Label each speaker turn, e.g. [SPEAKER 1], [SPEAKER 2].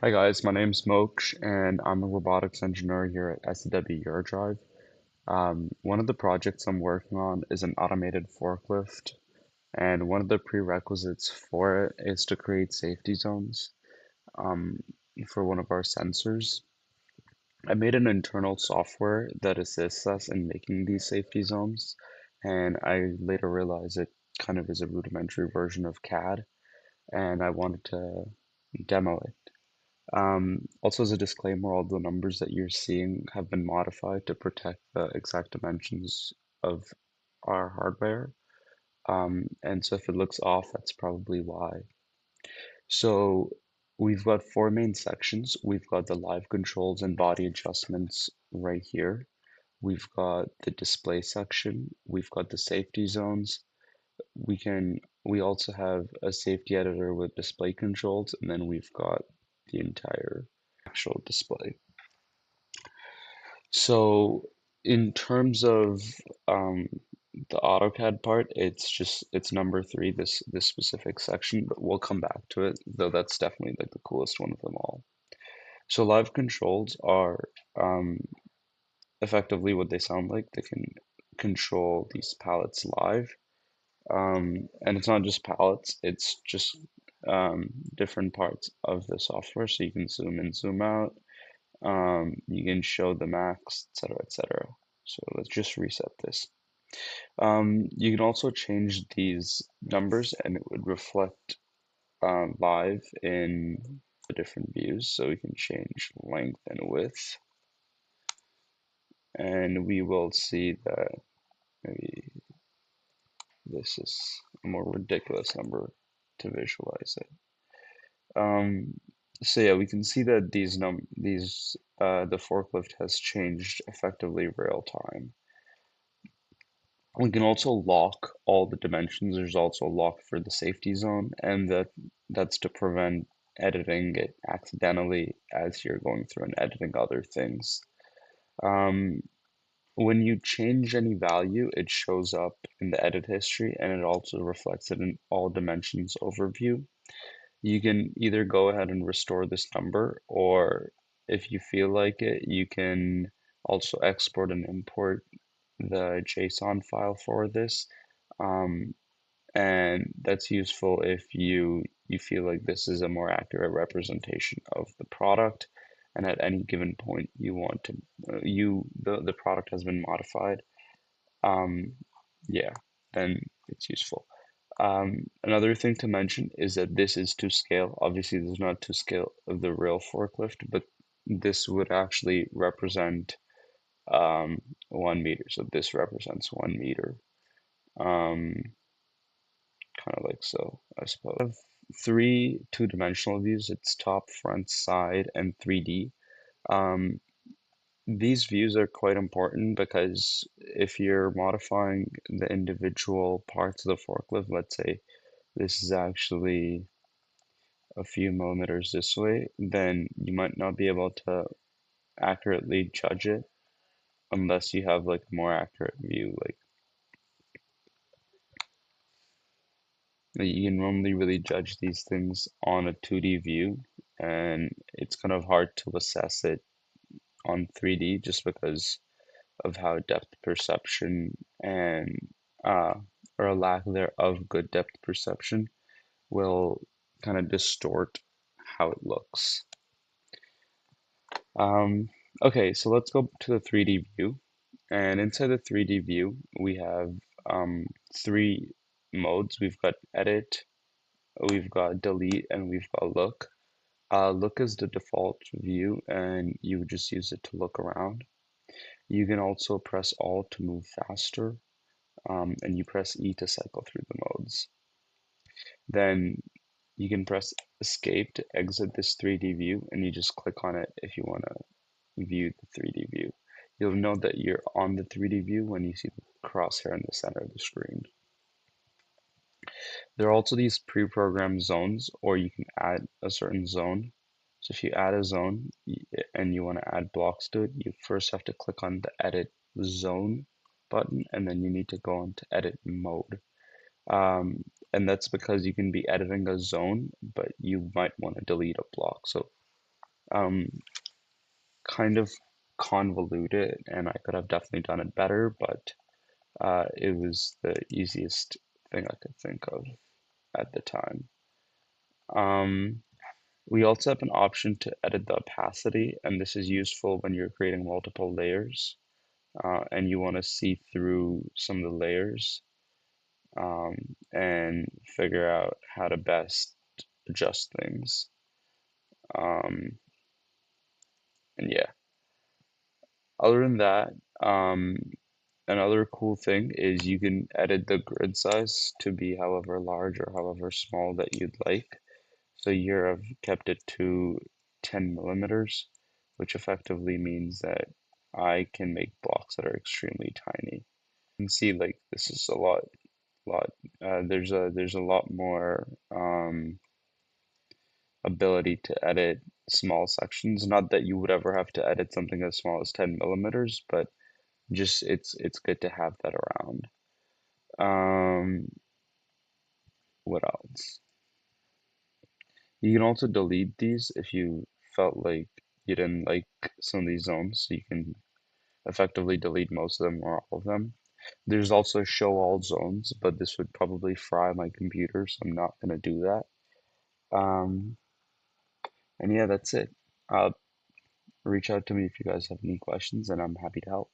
[SPEAKER 1] Hi guys, my name's Moksh and I'm a robotics engineer here at SCW Eurodrive. One of the projects I'm working on is an automated forklift, and one of the prerequisites for it is to create safety zones um, for one of our sensors. I made an internal software that assists us in making these safety zones, and I later realized it kind of is a rudimentary version of CAD, and I wanted to demo it. Also, as a disclaimer, all the numbers that you're seeing have been modified to protect the exact dimensions of our hardware. And so if it looks off, that's probably why. So we've got four main sections. We've got the live controls and body adjustments right here. We've got the display section. We've got the safety zones. We also have a safety editor with display controls, and then we've got the entire actual display. So in terms of um, the AutoCAD part, it's number three, this specific section, but we'll come back to it, though that's definitely like the coolest one of them all. So live controls are um, effectively what they sound like. They can control these palettes live. And it's not just palettes, it's just different parts of the software. So you can zoom in, zoom out, you can show the max, etc., etc. So let's just reset this. You can also change these numbers and it would reflect live in the different views. So we can change length and width, and we will see that maybe this is a more ridiculous number to visualize it. Um, so yeah, we can see that the forklift has changed effectively real time. We can also lock all the dimensions. There's also a lock for the safety zone, and that's to prevent editing it accidentally as you're going through and editing other things. Um, when you change any value, it shows up in the edit history, and it also reflects it in all dimensions overview. You can either go ahead and restore this number, or if you feel like it, you can also export and import the JSON file for this. Um, and that's useful if you feel like this is a more accurate representation of the product, and at any given point you want to the product has been modified. Um, yeah, then it's useful. Another thing to mention is that this is to scale. Obviously, this is not to scale of the real forklift, but this would actually represent 1 meter. So this represents 1 meter. Um, kind of like so, I suppose. I have three two-dimensional views. It's top, front, side, and 3D. Um, these views are quite important because if you're modifying the individual parts of the forklift, let's say this is actually a few millimeters this way, then you might not be able to accurately judge it unless you have like a more accurate view. Like you can normally really judge these things on a 2D view, and it's kind of hard to assess it on 3D just because of how depth perception and uh, or a lack thereof good depth perception will kind of distort how it looks. Um, okay, so let's go to the 3D view. And inside the 3D view, we have three modes. We've got edit, we've got delete, and we've got look. Look is the default view, and you would just use it to look around. You can also press Alt to move faster, and you press E to cycle through the modes. Then you can press Escape to exit this 3D view, and you just click on it if you want to view the 3D view. You'll know that you're on the 3D view when you see the crosshair in the center of the screen. There are also these pre-programmed zones, or you can add a certain zone. So if you add a zone and you want to add blocks to it, you first have to click on the Edit Zone button, and then you need to go into Edit Mode. And that's because you can be editing a zone, but you might want to delete a block. So um, kind of convoluted, and I could have definitely done it better, but it was the easiest thing I could think of at the time. Um, we also have an option to edit the opacity, and this is useful when you're creating multiple layers and you want to see through some of the layers and figure out how to best adjust things. Um, and yeah, other than that, um, another cool thing is you can edit the grid size to be however large or however small that you'd like. So here I've kept it to 10 millimeters, which effectively means that I can make blocks that are extremely tiny. You can see like this is lot. There's a lot more ability to edit small sections. Not that you would ever have to edit something as small as 10 millimeters, but just it's good to have that around. Um, what else? You can also delete these if you felt like you didn't like some of these zones, so you can effectively delete most of them or all of them. There's also show all zones, but this would probably fry my computer, so I'm not gonna do that. Um, and yeah, that's it. Reach out to me if you guys have any questions, and I'm happy to help.